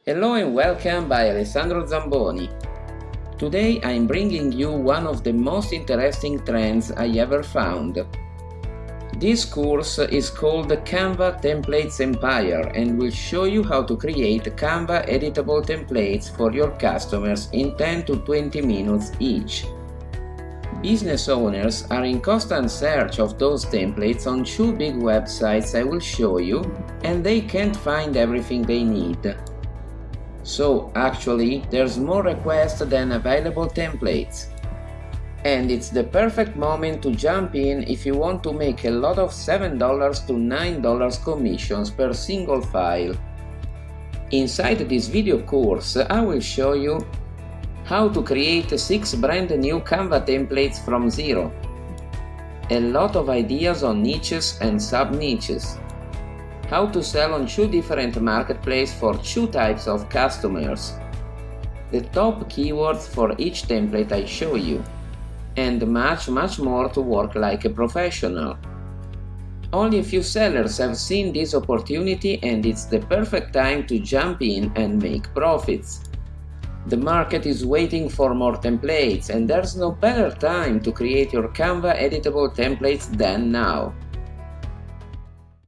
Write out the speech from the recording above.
Hello and welcome by Alessandro Zamboni. Today I'm bringing you one of the most interesting trends I ever found. This course is called Canva Templates Empire and will show you how to create Canva editable templates for your customers in 10 to 20 minutes each. Business owners are in constant search of those templates on two big websites I will show you, and they can't find everything they need. So actually, there's more requests than available templates. And it's the perfect moment to jump in if you want to make a lot of $7 to $9 commissions per single file. Inside this video course, I will show you how to create 6 brand new Canva templates from zero. A lot of ideas on niches and sub-niches. How to sell on 2 different marketplaces for 2 types of customers. The top keywords for each template I show you. And much more to work like a professional. Only a few sellers have seen this opportunity and it's the perfect time to jump in and make profits. The market is waiting for more templates and there's no better time to create your Canva editable templates than now.